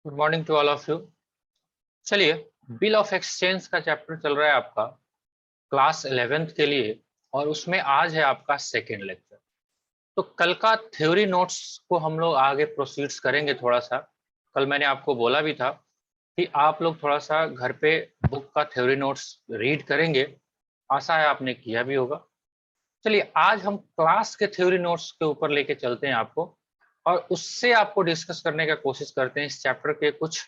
Good morning to all of you. चलिए, bill of exchange का chapter चल रहा है आपका क्लास 11th के लिए, और उसमें आज है आपका सेकेंड लेक्चर। तो कल का थ्योरी नोट्स को हम लोग आगे प्रोसीड्स करेंगे थोड़ा सा। कल मैंने आपको बोला भी था कि आप लोग थोड़ा सा घर पे बुक का थ्योरी नोट्स रीड करेंगे। आशा है आपने किया भी होगा। चलिए, आज हम क्लास के थ्योरी नोट्स के ऊपर लेके चलते हैं आपको, और उससे आपको डिस्कस करने का कोशिश करते हैं इस चैप्टर के कुछ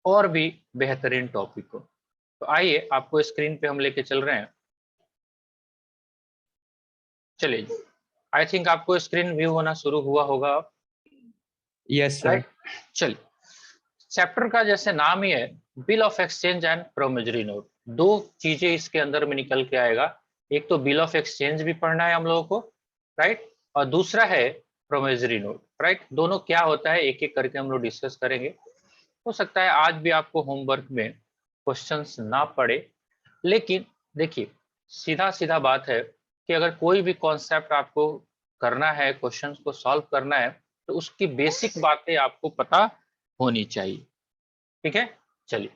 और भी बेहतरीन टॉपिक को। तो आइए, आपको स्क्रीन पे हम लेके चल रहे हैं। चलिए, आई थिंक आपको स्क्रीन व्यू होना शुरू हुआ होगा। Yes sir. राइट, चलिए। चैप्टर का जैसे नाम ही है, bill of exchange and promissory note. दो चीजें इसके अंदर में निकल के आएगा। एक तो बिल ऑफ एक्सचेंज भी पढ़ना है हम लोगों को, राइट, और दूसरा है प्रोमिजरी नोट। राइट, दोनों क्या होता है एक एक करके हम लोग डिस्कस करेंगे। हो सकता है आज भी आपको होमवर्क में क्वेश्चंस ना पड़े, लेकिन देखिए, सीधा सीधा बात है कि अगर कोई भी कॉन्सेप्ट आपको करना है, क्वेश्चंस को सॉल्व करना है, तो उसकी बेसिक बातें आपको पता होनी चाहिए। ठीक है, चलिए।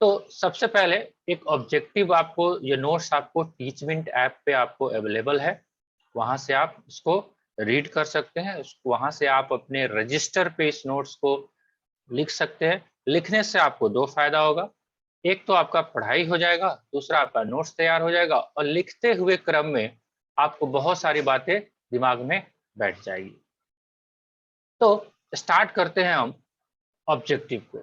तो सबसे पहले एक ऑब्जेक्टिव, आपको ये नोट्स आपको टीचमेंट ऐप पे आपको अवेलेबल है, वहां से आप इसको रीड कर सकते हैं। वहां से आप अपने रजिस्टर पे इस नोट्स को लिख सकते हैं। लिखने से आपको दो फायदा होगा, एक तो आपका पढ़ाई हो जाएगा, दूसरा आपका नोट्स तैयार हो जाएगा, और लिखते हुए क्रम में आपको बहुत सारी बातें दिमाग में बैठ जाएगी। तो स्टार्ट करते हैं हम ऑब्जेक्टिव को।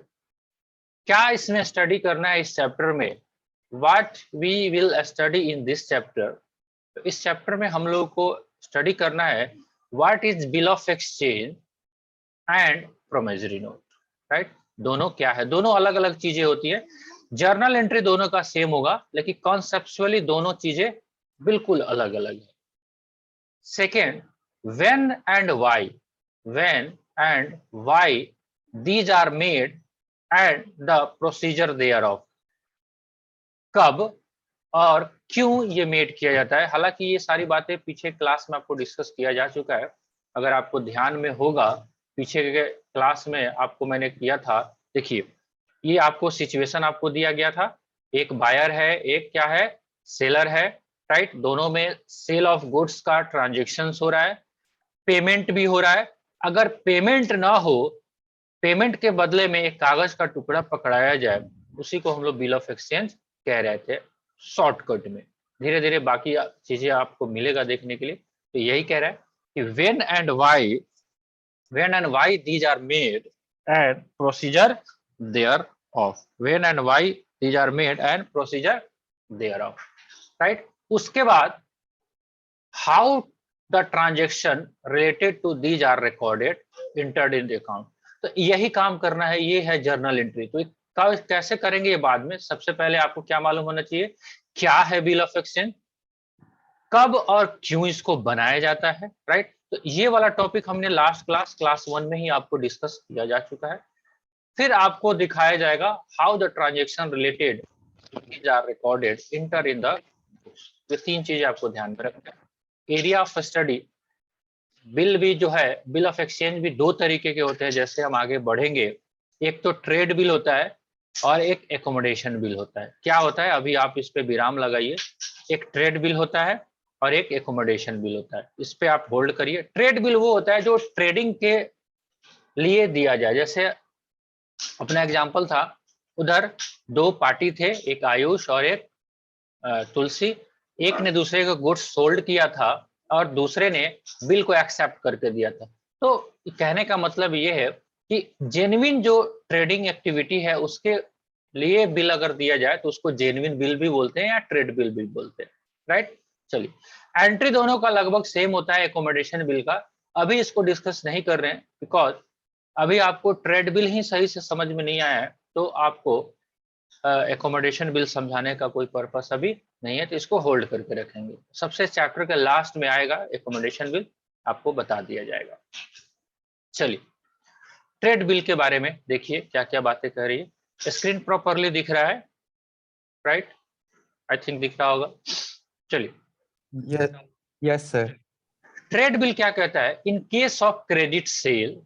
क्या इसमें स्टडी करना है इस चैप्टर में? What we will study in this chapter. तो इस चैप्टर में हम लोग को स्टडी करना है what is bill of exchange and promissory note. Right, दोनों क्या है? दोनों अलग अलग चीजें होती है। जर्नल एंट्री दोनों का सेम होगा, लेकिन कॉन्सेप्चुअली दोनों चीजें बिल्कुल अलग अलग है। Second, when and why. When and why these are made and the procedure thereof. कब और क्यों ये मेड किया जाता है। हालांकि ये सारी बातें पीछे क्लास में आपको डिस्कस किया जा चुका है, अगर आपको ध्यान में होगा पीछे के क्लास में आपको मैंने किया था। देखिए, ये आपको सिचुएशन आपको दिया गया था, एक बायर है, एक क्या है, सेलर है। राइट, दोनों में सेल ऑफ गुड्स का ट्रांजेक्शन हो रहा है, पेमेंट भी हो रहा है। अगर पेमेंट ना हो, पेमेंट के बदले में एक कागज का टुकड़ा पकड़ाया जाए, उसी को हम लोग बिल ऑफ एक्सचेंज कह रहे थे शॉर्टकट में। धीरे धीरे बाकी चीजें आपको मिलेगा देखने के लिए। तो यही कह रहा है कि when and why these are made and procedure thereof. When and why these are made and procedure thereof. Right, उसके बाद how the transaction related to these are recorded entered in the account. तो यही काम करना है, ये है journal entry. तो कैसे करेंगे ये बाद में। सबसे पहले आपको क्या मालूम होना चाहिए, क्या है बिल ऑफ एक्सचेंज, कब और क्यों इसको बनाया जाता है। राइट, तो ये वाला टॉपिक हमने लास्ट क्लास 1 में ही आपको डिस्कस किया जा चुका है। फिर आपको दिखाया जाएगा how the transaction related are recorded enter in the. ये तीन चीजें आपको ध्यान में रखना है। एरिया ऑफ स्टडी, बिल भी जो है, बिल ऑफ एक्सचेंज भी दो तरीके के होते हैं जैसे हम आगे बढ़ेंगे। एक तो ट्रेड बिल होता है और एक एकोमोडेशन बिल होता है। क्या होता है, अभी आप इस पे विराम लगाइए। एक ट्रेड बिल होता है और एक एकोमोडेशन बिल होता है, इस पे आप होल्ड करिए। ट्रेड बिल वो होता है जो ट्रेडिंग के लिए दिया जाए। जैसे अपना एग्जाम्पल था, उधर दो पार्टी थे, एक आयुष और एक तुलसी। एक ने दूसरे को गुड्स सोल्ड किया था और दूसरे ने बिल को एक्सेप्ट करके दिया था। तो कहने का मतलब ये है कि जेन्युइन जो ट्रेडिंग एक्टिविटी है उसके लिए बिल अगर दिया जाए तो उसको जेन्युइन बिल भी बोलते हैं या ट्रेड बिल भी बोलते हैं। राइट, चलिए। एंट्री दोनों का लगभग सेम होता है एकोमोडेशन बिल का। अभी इसको डिस्कस नहीं कर रहे हैं बिकॉज अभी आपको ट्रेड बिल ही सही से समझ में नहीं आया है, तो आपको एकोमोडेशन बिल समझाने का कोई पर्पस अभी नहीं है, तो इसको होल्ड करके रखेंगे। सबसे चैप्टर के लास्ट में आएगा एकोमोडेशन बिल, आपको बता दिया जाएगा। चलिए, ट्रेड बिल के बारे में देखिए क्या क्या बातें कह रही है। स्क्रीन प्रॉपरली दिख रहा है? राइट, आई थिंक दिख रहा होगा। चलिए, यस सर। ट्रेड बिल क्या कहता है, इन केस ऑफ क्रेडिट सेल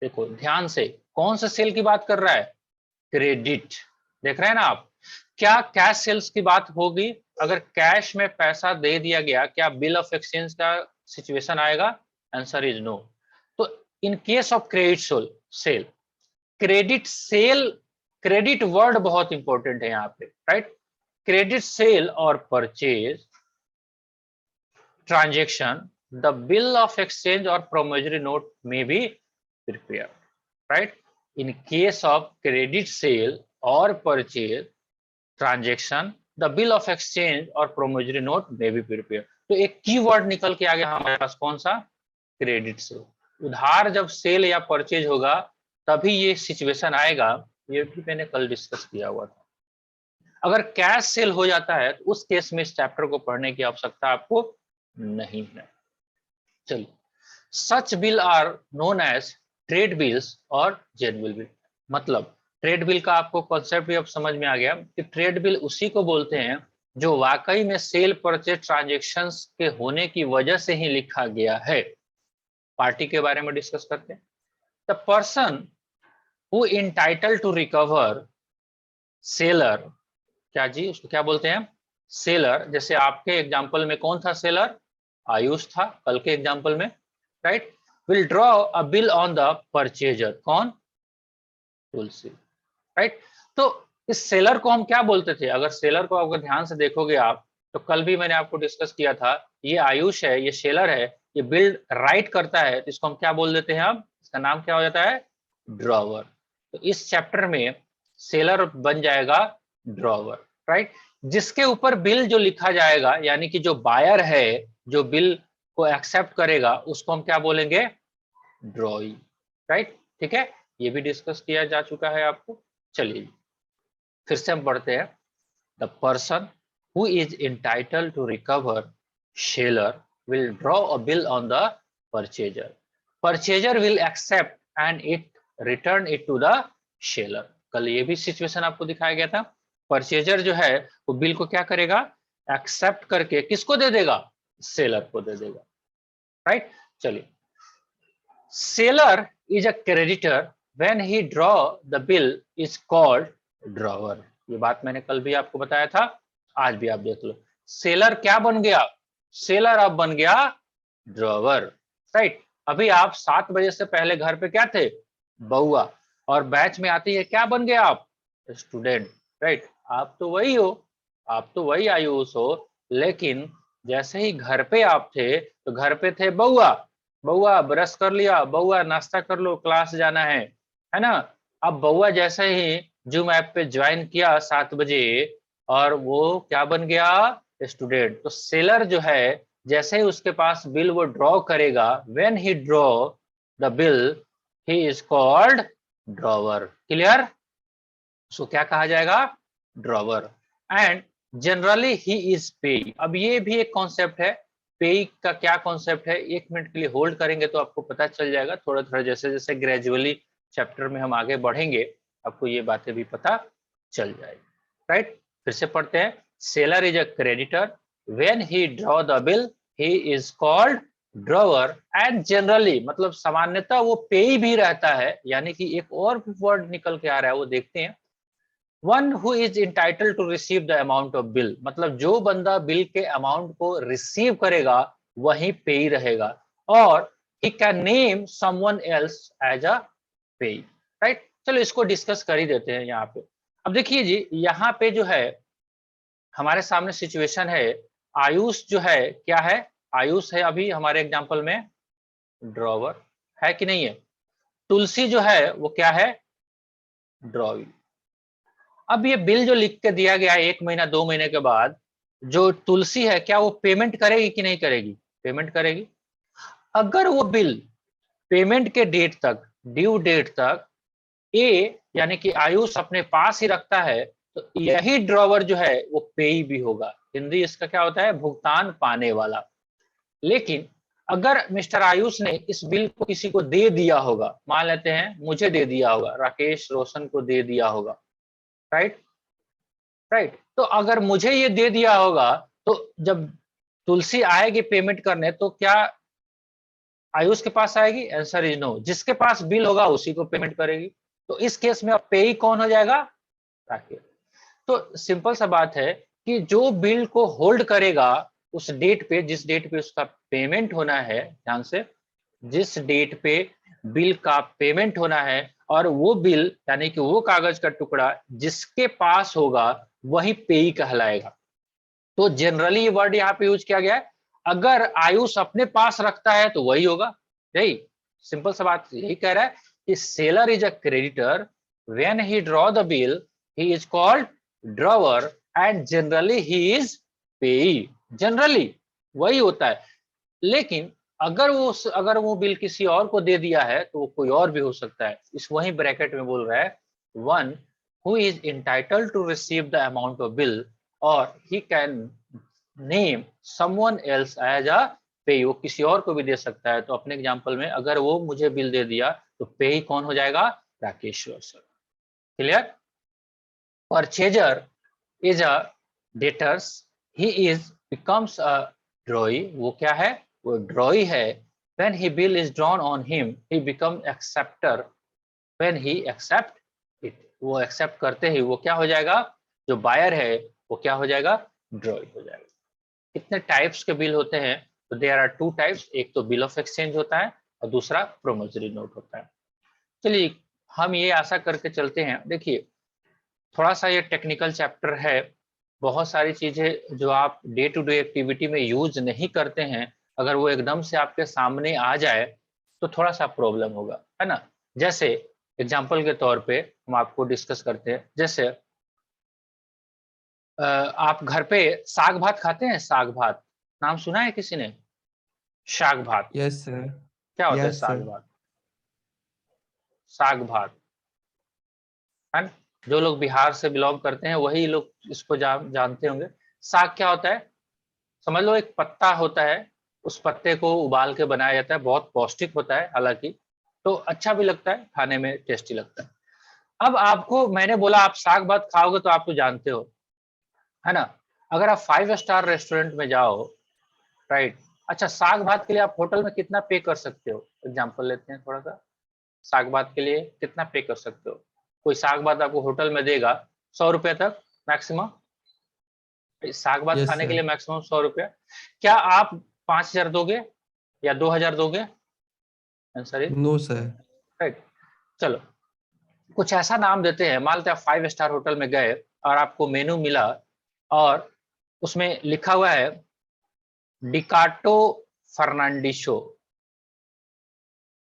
देखो ध्यान से, कौन से सेल की बात कर रहा है? क्रेडिट। देख रहे हैं ना आप? क्या कैश सेल्स की बात होगी? अगर कैश में पैसा दे दिया गया, क्या बिल ऑफ एक्सचेंज का सिचुएशन आएगा? Answer is no. तो in case of credit sale, credit sale, credit word बहुत इंपॉर्टेंट है यहाँ पे, राइट? क्रेडिट सेल और purchase transaction, the bill of exchange or promissory note may be prepared, right? In case of credit sale or purchase transaction, the bill of exchange or promissory note may be prepared. तो एक keyword निकल के आ गया हमारे पास, कौन सा? Credit sale. उधार जब सेल या परचेज होगा तभी ये सिचुएशन आएगा, ये भी मैंने कल डिस्कस किया हुआ था। अगर कैश सेल हो जाता है तो उस केस में इस चैप्टर को पढ़ने की आवश्यकता आपको नहीं है। चलिए, such bill are known as trade bills और जेन्युइन बिल। मतलब ट्रेड बिल का आपको कॉन्सेप्ट भी अब समझ में आ गया कि ट्रेड बिल उसी को बोलते हैं जो वाकई में सेल परचेज ट्रांजेक्शन्स के होने की वजह से ही लिखा गया है। पार्टी के बारे में डिस्कस करते हैं। The person who entitle to recover, seller, क्या जी उसको क्या बोलते हैं? सेलर। जैसे आपके एग्जांपल में कौन था सेलर? आयुष था कल के एग्जांपल में, right? Will draw a bill on the purchaser, कौन? तुलसी, राइट? तो इस सेलर को हम क्या बोलते थे? अगर सेलर को अगर ध्यान से देखोगे आप, तो कल भी मैंने आपको डिस्कस किया था, ये आयुष है, ये सेलर है, ये बिल राइट करता है, तो इसको हम क्या बोल देते हैं? अब इसका नाम क्या हो जाता है? ड्रॉवर। तो इस चैप्टर में सेलर बन जाएगा ड्रॉवर, राइट? जिसके ऊपर बिल जो लिखा जाएगा, यानी कि जो बायर है, जो बिल को एक्सेप्ट करेगा, उसको हम क्या बोलेंगे? ड्रॉई, राइट? ठीक है, ये भी डिस्कस किया जा चुका है आपको। चलिए फिर से हम पढ़ते हैं। The person who is entitle to recover, seller will draw a bill on the purchaser, purchaser will accept and it return it to the seller. कल ये भी सिचुएशन आपको दिखाया गया था। परचेजर जो है वो बिल को क्या करेगा? एक्सेप्ट करके किसको दे देगा? सेलर को दे देगा, राइट? चलिए, seller is a creditor when he draw the bill is called drawer. ये बात मैंने कल भी आपको बताया था, आज भी आप देख लो। सेलर क्या बन गया? सेलर अब बन गया ड्रॉवर, राइट? अभी आप 7 बजे से पहले घर पे क्या थे? बउआ। और बैच में आती है क्या बन गया आप? Student, right? आप तो वही हो, आप तो वही आयुष हो, लेकिन जैसे ही घर पे आप थे तो घर पे थे बउआ। बउआ ब्रश कर लिया, बउआ नाश्ता कर लो, क्लास जाना है ना? अब बउआ जैसे ही जूम ऐप पे ज्वाइन किया 7 बजे, और वो क्या बन गया? स्टूडेंट। तो सेलर जो है, जैसे ही उसके पास बिल वो ड्रॉ करेगा, when he draw the bill he is called drawer. Clear? So क्या कहा जाएगा? Drawer. And generally he is payee. अब ये भी एक कॉन्सेप्ट है, पे का क्या कॉन्सेप्ट है, 1 मिनट के लिए होल्ड करेंगे तो आपको पता चल जाएगा। थोड़ा थोड़ा जैसे जैसे ग्रेजुअली चैप्टर में हम आगे बढ़ेंगे, आपको ये बातें भी पता चल जाएगी, राइट? फिर से पढ़ते हैं। Seller is a creditor when he draw the bill he is called drawer and generally, मतलब सामान्यतः वो पे भी रहता है। यानी कि एक और वर्ड निकल के आ रहा है, वो देखते हैं। One who is entitle to receive the amount of bill, मतलब जो बंदा बिल के अमाउंट को रिसीव करेगा वही पेई रहेगा, और he can name someone else as a payee, right? चलो इसको डिस्कस कर ही देते हैं यहाँ पे। अब देखिए जी, यहाँ पे जो है हमारे सामने सिचुएशन है, आयुष जो है क्या है? आयुष है अभी हमारे एग्जाम्पल में ड्रॉवर, है कि नहीं है? तुलसी जो है वो क्या है? ड्रॉवी। अब ये बिल जो लिख के दिया गया है 1 महीना 2 महीने के बाद, जो तुलसी है क्या वो पेमेंट करेगी कि नहीं करेगी? पेमेंट करेगी। अगर वो बिल पेमेंट के डेट तक, ड्यू डेट तक ए यानी कि आयुष अपने पास ही रखता है, तो यही ड्रॉवर जो है वो पेई भी होगा। हिंदी इसका क्या होता है? भुगतान पाने वाला। लेकिन अगर मिस्टर आयुष ने इस बिल को किसी को दे दिया होगा, मान लेते हैं मुझे दे दिया होगा, राकेश रोशन को दे दिया होगा, राइट? राइट? तो अगर मुझे ये दे दिया होगा, तो जब तुलसी आएगी पेमेंट करने, तो क्या आयुष के पास आएगी, आंसर इज नो। जिसके पास बिल होगा उसी को पेमेंट करेगी। तो इस केस में अब पेई कौन हो जाएगा, राकेश। तो सिंपल सा बात है कि जो बिल को होल्ड करेगा उस डेट पे, जिस डेट पे उसका पेमेंट होना है, ध्यान से, जिस डेट पे बिल का पेमेंट होना है और वो बिल यानी कि वो कागज का टुकड़ा जिसके पास होगा वही पेई कहलाएगा। तो जनरली ये वर्ड यहाँ पे यूज किया गया है। अगर आयुष अपने पास रखता है तो वही होगा, यही सिंपल सा बात यही कह रहा है कि seller is a creditor, when he draw the bill he is called drawer and generally he is पेई। जनरली वही होता है, लेकिन अगर वो बिल किसी और को दे दिया है तो वो कोई और भी हो सकता है। इस वही ब्रैकेट में बोल रहा है one who is entitled to receive the amount of bill और he can name someone else as a payee. वो किसी और को भी दे सकता है। तो अपने एग्जांपल में अगर वो मुझे बिल दे दिया तो पे कौन हो जाएगा, Rakeshwar sir. Clear. Purchaser is a debtors, he is becomes a ड्रॉई, वो क्या है, वो ड्रॉई है। when he bill is drawn on him he become acceptor, when he accept it, वो एक्सेप्ट करते ही वो क्या हो जाएगा, जो बायर है वो क्या हो जाएगा, ड्रॉई हो जाएगा। कितने टाइप्स के बिल होते हैं, तो देयर आर टू टाइप्स, एक तो बिल ऑफ एक्सचेंज होता है और दूसरा प्रोमिसरी नोट होता है। चलिए हम ये आशा करके चलते हैं। देखिए थोड़ा सा ये टेक्निकल चैप्टर है, बहुत सारी चीजें जो आप डे टू डे एक्टिविटी में यूज नहीं करते हैं, अगर वो एकदम से आपके सामने आ जाए तो थोड़ा सा प्रॉब्लम होगा, है ना। जैसे एग्जाम्पल के तौर पे हम आपको डिस्कस करते हैं, जैसे आप घर पे साग भात खाते हैं, साग भात नाम सुना है किसी ने, साग भात, Yes, sir. क्या होता है Yes, साग sir. भात, साग भात, है ना? जो लोग बिहार से बिलोंग करते हैं वही लोग इसको जानते होंगे। साग क्या होता है, समझ लो एक पत्ता होता है, उस पत्ते को उबाल के बनाया जाता है, बहुत पौष्टिक होता है हालांकि, तो अच्छा भी लगता है, खाने में टेस्टी लगता है। अब आपको मैंने बोला आप साग भात खाओगे तो आप तो जानते हो, है ना। अगर आप 5 स्टार रेस्टोरेंट में जाओ, राइट, अच्छा साग भात के लिए आप होटल में कितना पे कर सकते हो, एग्जाम्पल लेते हैं थोड़ा सा। साग भात के लिए कितना पे कर सकते हो, कोई साग भात आपको होटल में देगा 100 रुपए तक मैक्सिमम, साग भात Yes, खाने के sir. लिए मैक्सिमम 100 रुपया। क्या आप 5,000 दोगे या 2,000 दोगे, answer is No, sir. Right. चलो कुछ ऐसा नाम देते हैं, मान लेते हैं 5 स्टार होटल में गए और आपको मेनू मिला और उसमें लिखा हुआ है डिकाटो फर्नांडिशो,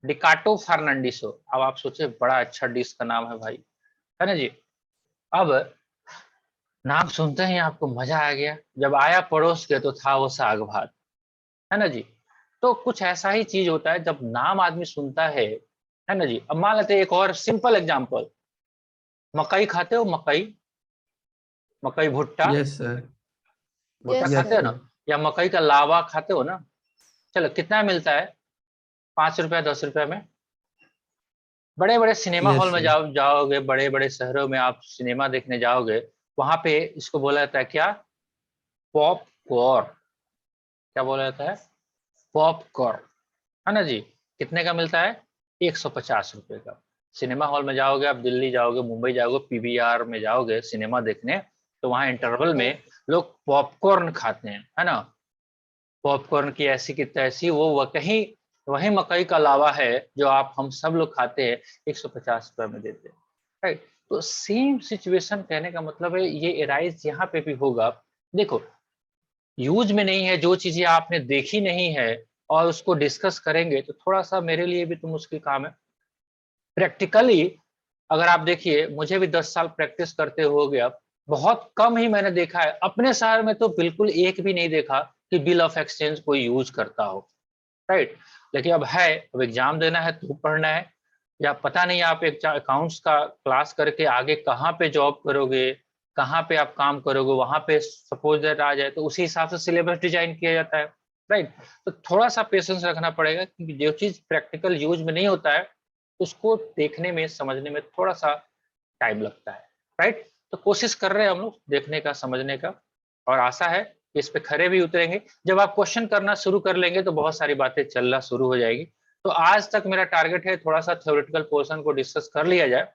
डिकाटो फर्नांडिशो। अब आप सोचे बड़ा अच्छा डिश का नाम है भाई, है ना जी। अब नाम सुनते ही आपको मजा आ गया, जब आया पड़ोस के तो था वो साग भात, है ना जी। तो कुछ ऐसा ही चीज होता है जब नाम आदमी सुनता है ना जी। अब मान लेते हैं एक और सिंपल एग्जांपल, मकई खाते हो, मकई, मकई भुट्टा, Yes, sir. भुट्टा यस Yes, खाते हो सर। ना, sir. या मकई का लावा खाते हो ना। चलो कितना मिलता है, 5 रुपया 10 रुपया में। बड़े बड़े सिनेमा Yes, हॉल में sir. जाओगे, बड़े बड़े शहरों में आप सिनेमा देखने जाओगे, वहां पे इसको बोला जाता है क्या, पॉपकॉर्न। क्या बोला जाता है, पॉपकॉर्न, है ना जी। कितने का मिलता है, 150 रुपए का। सिनेमा हॉल में जाओगे आप, दिल्ली जाओगे, मुंबई जाओगे, पीवीआर में जाओगे सिनेमा देखने, तो वहां इंटरवल में लोग पॉपकॉर्न खाते हैं, है ना। पॉपकॉर्न की ऐसी की तैसी, वो कहीं वही मकई का लावा है जो आप हम सब लोग खाते हैं, 150 रुपए में देते हैं, राइट। तो सेम सिचुएशन, कहने का मतलब है ये एराइज यहाँ पे भी होगा। देखो यूज में नहीं है, जो चीजें आपने देखी नहीं है और उसको डिस्कस करेंगे तो थोड़ा सा मेरे लिए भी तो मुश्किल काम है। प्रैक्टिकली अगर आप देखिए, मुझे भी 10 साल प्रैक्टिस करते हो गया, बहुत कम ही मैंने देखा है, अपने शहर में तो बिल्कुल एक भी नहीं देखा कि बिल ऑफ एक्सचेंज कोई यूज करता हो, राइट। लेकिन अब है, अब एग्जाम देना है तो पढ़ना है, या पता नहीं आप एक अकाउंट्स का क्लास करके आगे कहाँ पे जॉब करोगे, कहाँ पे आप काम करोगे, वहां पे सपोज दैट आ जाए तो उसी हिसाब से सिलेबस डिजाइन किया जाता है, राइट। तो थोड़ा सा पेशेंस रखना पड़ेगा, क्योंकि जो चीज प्रैक्टिकल यूज में नहीं होता है उसको देखने में समझने में थोड़ा सा टाइम लगता है, राइट। तो कोशिश कर रहे हैं हम लोग देखने का, समझने का, और आशा है इस पे खरे भी उतरेंगे। जब आप क्वेश्चन करना शुरू कर लेंगे तो बहुत सारी बातें चलना शुरू हो जाएगी। तो आज तक मेरा टारगेट है थोड़ा सा थ्योरेटिकल पोर्शन को डिस्कस कर लिया जाए,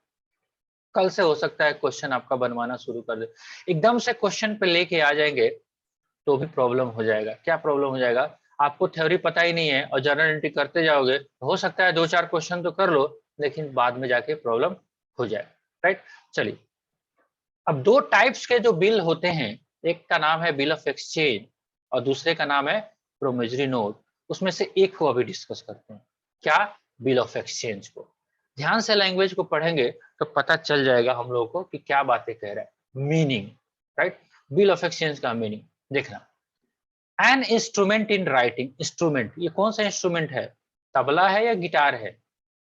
कल से हो सकता है क्वेश्चन आपका बनवाना शुरू कर दे। एकदम से क्वेश्चन पे लेके आ जाएंगे तो भी प्रॉब्लम हो जाएगा। क्या प्रॉब्लम हो जाएगा, आपको थ्योरी पता ही नहीं है और जर्नल एंट्री करते जाओगे, हो सकता है 2-4 क्वेश्चन तो कर लो लेकिन बाद में जाके प्रॉब्लम हो जाए, राइट। चलिए, अब दो टाइप्स के जो बिल होते हैं, एक का नाम है बिल ऑफ एक्सचेंज और दूसरे का नाम है प्रोमिजरी नोट। उसमें से एक को अभी डिस्कस करते हैं, क्या, बिल ऑफ एक्सचेंज को। ध्यान से लैंग्वेज को पढ़ेंगे तो पता चल जाएगा हम लोगों को कि क्या बातें कह रहा है, meaning, right. Bill of exchange का मीनिंग देखना, an instrument in writing. Instrument, ये कौन सा इंस्ट्रूमेंट है, तबला है या गिटार है,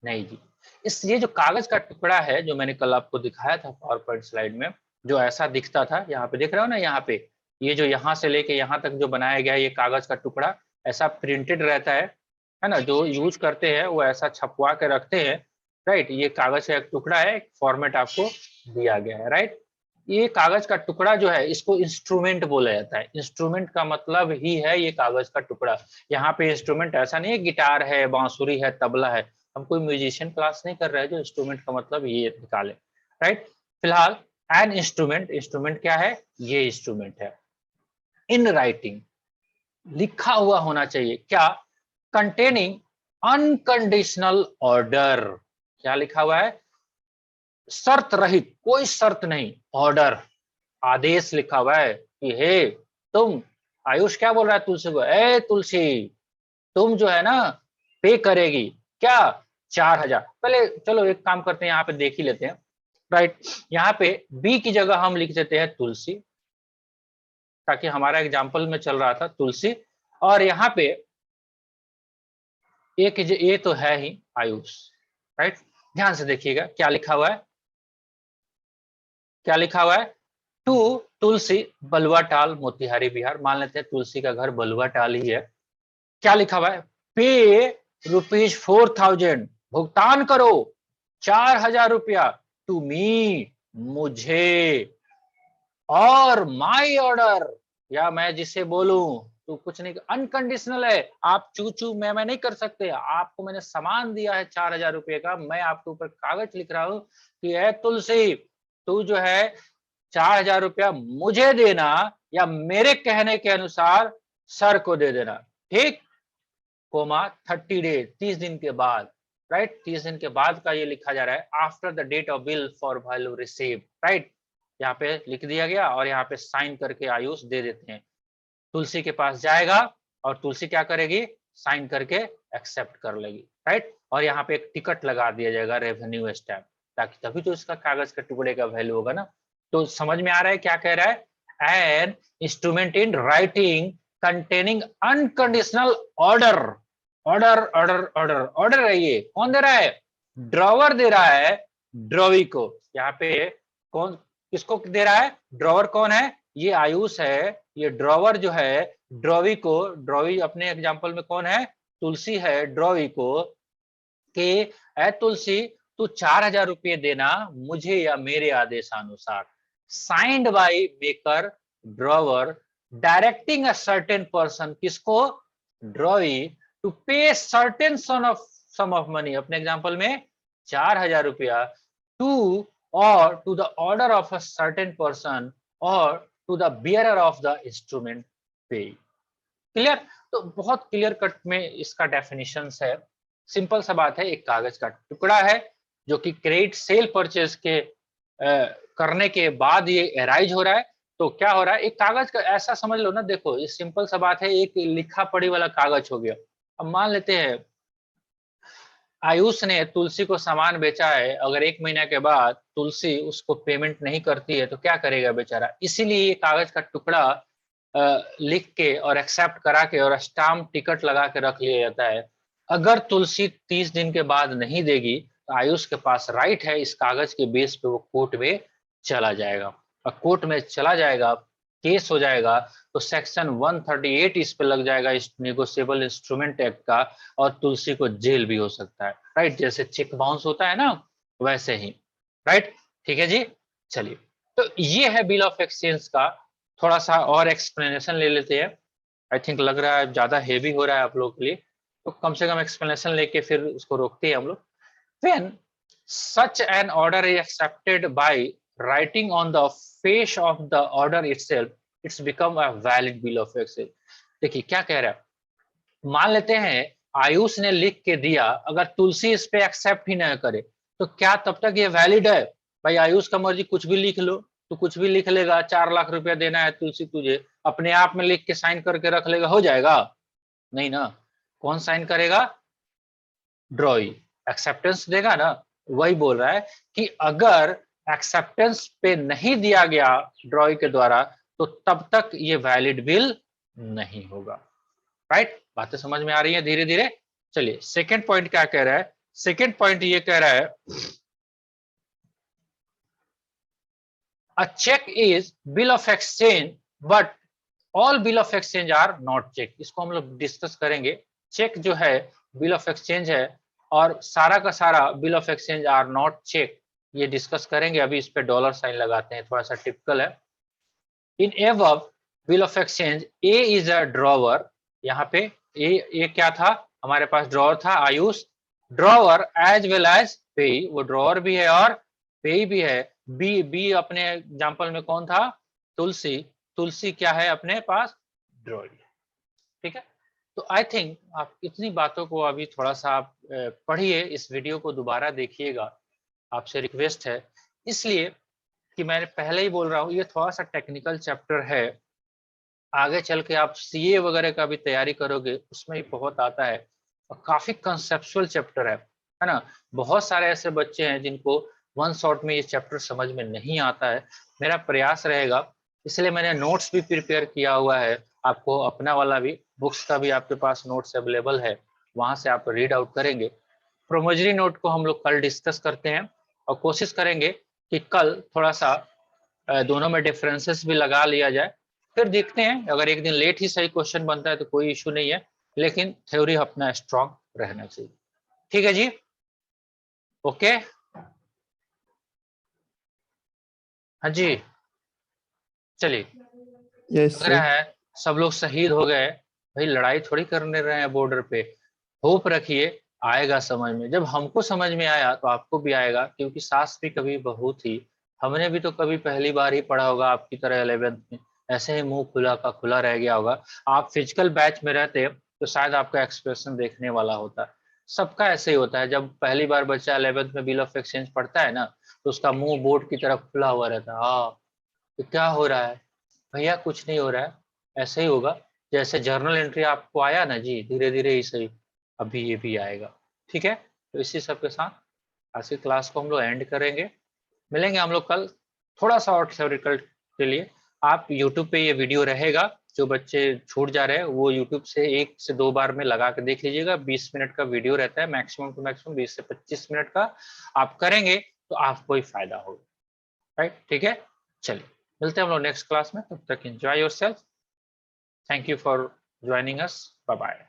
नहीं जी। ये जो कागज का टुकड़ा है जो मैंने कल आपको दिखाया था पावर पॉइंट स्लाइड में, जो ऐसा दिखता था, यहाँ पे देख रहे हो ना, यहाँ पे ये जो यहाँ से लेके यहाँ तक जो बनाया गया है ये कागज का टुकड़ा ऐसा प्रिंटेड रहता है ना, जो यूज करते हैं वो ऐसा छपवा के रखते हैं, राइट। ये कागज का एक टुकड़ा है, फॉर्मेट आपको दिया गया है, राइट। ये कागज का टुकड़ा जो है इसको इंस्ट्रूमेंट बोला जाता है। इंस्ट्रूमेंट का मतलब ही है ये कागज का टुकड़ा। यहाँ पे इंस्ट्रूमेंट ऐसा नहीं है गिटार है, बांसुरी है, तबला है। हम कोई म्यूजिशियन क्लास नहीं कर रहे हैं जो इंस्ट्रूमेंट का मतलब ये निकाले, राइट। फिलहाल एन इंस्ट्रूमेंट, इंस्ट्रूमेंट क्या है, ये इंस्ट्रूमेंट है। इन राइटिंग, लिखा हुआ होना चाहिए, क्या, कंटेनिंग अनकंडीशनल ऑर्डर। क्या लिखा हुआ है, शर्त रहित, कोई शर्त नहीं, ऑर्डर, आदेश लिखा हुआ है कि हे तुम, आयुष क्या बोल रहा है तुलसी को, ए तुलसी तुम जो है ना पे करेगी क्या, 4,000। पहले चलो एक काम करते हैं, यहाँ पे देख ही लेते हैं, राइट। यहाँ पे बी की जगह हम लिख देते हैं तुलसी, ताकि हमारा एग्जाम्पल में चल रहा था तुलसी, और यहाँ पे ए तो है ही आयुष, राइट। ध्यान से देखिएगा क्या लिखा हुआ है, क्या लिखा हुआ है, टू तुलसी बलुआटाल मोतिहारी बिहार। मान लेते हैं तुलसी का घर बलुआटाल ही है। क्या लिखा हुआ है, पे ₹4,000, भुगतान करो 4,000 रुपया, टू मी, मुझे, और माई ऑर्डर, या मैं जिसे बोलूं, तो कुछ नहीं, अनकंडीशनल है। आप चू चू मैं नहीं कर सकते। आपको मैंने सामान दिया है 4,000 रुपये का, मैं आपके ऊपर कागज लिख रहा हूं कि है तुलसी, तू जो है 4,000 रुपया मुझे देना या मेरे कहने के अनुसार सर को दे देना, ठीक, कोमा 30 डेज, 30 दिन के बाद, राइट। 30 दिन के बाद का ये लिखा जा रहा है, after the date of bill for value receive, right. यहाँ पे लिख दिया गया और यहाँ पे साइन करके आयुष दे देते हैं। तुलसी के पास जाएगा और तुलसी क्या करेगी, साइन करके एक्सेप्ट कर लेगी, राइट। और यहाँ पे एक टिकट लगा दिया जाएगा, रेवेन्यू स्टैम्प, ताकि तभी तो इसका कागज के टुकड़े का वैल्यू होगा ना। तो समझ में आ रहा है क्या कह रहा है, an instrument in writing containing unconditional order. Order order order order है, ये कौन दे रहा है, ड्रॉवर दे रहा है ड्रॉवी को। यहाँ पे कौन किसको दे रहा है, ड्रॉवर कौन है, ये आयुष है। ये ड्रॉवर जो है ड्रॉवी को, ड्रॉवी अपने एग्जांपल में कौन है, तुलसी है, ड्रॉवी को कि ए तुलसी तू 4,000 रुपये देना मुझे या मेरे आदेशानुसार, signed by maker drawer directing a certain person, किसको, drawee, to pay certain sum of money, अपने एग्जांपल में 4,000 रुपया, टू और to the order of a certain person और to the bearer of the instrument pay. Clear. तो बहुत clear cut में इसका डेफिनेशन है, सिंपल सा बात है, एक कागज का टुकड़ा है जो कि क्रेडिट सेल परचेज के करने के बाद ये एराइज हो रहा है। तो क्या हो रहा है, एक कागज का ऐसा समझ लो ना, देखो ये सिंपल सा बात है, एक लिखा पढ़ी वाला कागज हो गया। अब मान लेते हैं आयुष ने तुलसी को सामान बेचा है, अगर 1 महीना के बाद तुलसी उसको पेमेंट नहीं करती है तो क्या करेगा बेचारा। इसीलिए ये कागज का टुकड़ा लिख के और एक्सेप्ट करा के और स्टाम्प टिकट लगा के रख लिया जाता है। अगर तुलसी 30 दिन के बाद नहीं देगी तो आयुष के पास राइट है, इस कागज के बेस पे वो कोर्ट में चला जाएगा, और कोर्ट में चला जाएगा, केस हो जाएगा, तो सेक्शन 138 इस पे लग जाएगा, इस नेगोशिएबल इंस्ट्रूमेंट एक्ट का, और तुलसी को जेल भी हो सकता है, राइट। जैसे चेक बाउंस होता है ना, वैसे ही, राइट। ठीक है जी। चलिए, तो ये है बिल ऑफ एक्सचेंज का थोड़ा सा और एक्सप्लेनेशन ले लेते हैं। आई थिंक लग रहा है ज्यादा हेवी हो रहा है आप लोगों के लिए, तो कम से कम एक्सप्लेनेशन लेके फिर उसको रोकते हैं हम लोग। When such an order is accepted by writing on the face of the order itself, it's become a valid bill of exchange. देखिए क्या कह रहा है, मान लेते हैं आयुष ने लिख के दिया, अगर तुलसी इस पे एक्सेप्ट ही ना करे तो क्या तब तक ये वैलिड है? भाई आयुष का मर्जी, कुछ भी लिख लो, तो कुछ भी लिख लेगा, 4 लाख रुपया देना है तुलसी तुझे, अपने आप में लिख के साइन करके रख लेगा, हो जाएगा? नहीं ना। कौन साइन करेगा? ड्रॉई एक्सेप्टेंस देगा ना। वही बोल रहा है कि अगर एक्सेप्टेंस पे नहीं दिया गया ड्रॉई के द्वारा तो तब तक ये वैलिड बिल नहीं होगा। राइट? बातें समझ में आ रही है धीरे धीरे? चलिए सेकेंड पॉइंट क्या कह रहा है? सेकेंड पॉइंट ये कह रहा है, a cheque is bill of exchange but all bill of exchange are not cheque. इसको हम लोग डिस्कस करेंगे। चेक जो है बिल ऑफ एक्सचेंज है और सारा का सारा bill of exchange are not check, ये डिस्कस करेंगे। अभी इस पे डॉलर साइन लगाते हैं, थोड़ा सा टिपिकल है। In above bill of exchange A is a drawer, यहाँ पे ए क्या था? हमारे पास ड्रॉवर था Ayush, drawer as well as payee, वो ड्रॉवर भी है और पे भी है। बी अपने एग्जांपल में कौन था? तुलसी, तुलसी क्या है अपने पास? ड्रॉवर। ठीक है, तो आई थिंक आप इतनी बातों को अभी थोड़ा सा आप पढ़िए, इस वीडियो को दोबारा देखिएगा, आपसे रिक्वेस्ट है। इसलिए कि मैंने पहले ही बोल रहा हूँ, ये थोड़ा सा टेक्निकल चैप्टर है। आगे चल के आप सीए वगैरह का भी तैयारी करोगे, उसमें भी बहुत आता है और काफी कंसेप्चुअल चैप्टर है ना। बहुत सारे ऐसे बच्चे हैं जिनको वन शॉट में ये चैप्टर समझ में नहीं आता है। मेरा प्रयास रहेगा, इसलिए मैंने नोट्स भी प्रिपेयर किया हुआ है। आपको अपना वाला भी, बुक्स का भी आपके पास नोट्स अवेलेबल है, वहां से आप रीड आउट करेंगे। प्रोमोजरी नोट को हम लोग कल डिस्कस करते हैं और कोशिश करेंगे कि कल थोड़ा सा दोनों में डिफरेंसेस भी लगा लिया जाए। फिर देखते हैं, अगर एक दिन लेट ही सही क्वेश्चन बनता है तो कोई इशू नहीं है, लेकिन थ्योरी अपना स्ट्रांग रहना चाहिए। ठीक है जी, ओके। हाँ जी, चलिए। Yes, लग रहा sir. है सब लोग शहीद हो गए, भाई लड़ाई थोड़ी करने रहे हैं बॉर्डर पे। होप रखिए आएगा समझ में, जब हमको समझ में आया तो आपको भी आएगा, क्योंकि सास भी कभी बहू थी। हमने भी तो कभी पहली बार ही पढ़ा होगा आपकी तरह 11th में, ऐसे ही मुंह खुला का खुला रह गया होगा। आप फिजिकल बैच में रहते तो शायद आपका एक्सप्रेशन देखने वाला होता। सबका ऐसे ही होता है, जब पहली बार बच्चा 11th में बिल ऑफ एक्सचेंज पढ़ता है ना, तो उसका मुंह बोर्ड की तरफ खुला हुआ रहता है। हाँ, तो क्या हो रहा है भैया? कुछ नहीं हो रहा है, ऐसे ही होगा। जैसे जर्नल एंट्री आपको आया ना जी, धीरे धीरे ही सही, अभी ये भी आएगा। ठीक है, तो इसी सब के साथ आज की क्लास को हम लोग एंड करेंगे। मिलेंगे हम लोग कल थोड़ा सा और थ्योरिकल के लिए। आप यूट्यूब पे ये वीडियो रहेगा, जो बच्चे छूट जा रहे हैं वो यूट्यूब से 1 से 2 बार में लगा के देख लीजिएगा। 20 मिनट का वीडियो रहता है, मैक्सिमम टू मैक्सिमम 20 से 25 मिनट का। आप करेंगे तो आपको ही फायदा होगा। राइट? ठीक है, चलिए मिलते हैं हम लोग नेक्स्ट क्लास में। तब तक enjoy yourself. Thank you for joining us, bye bye.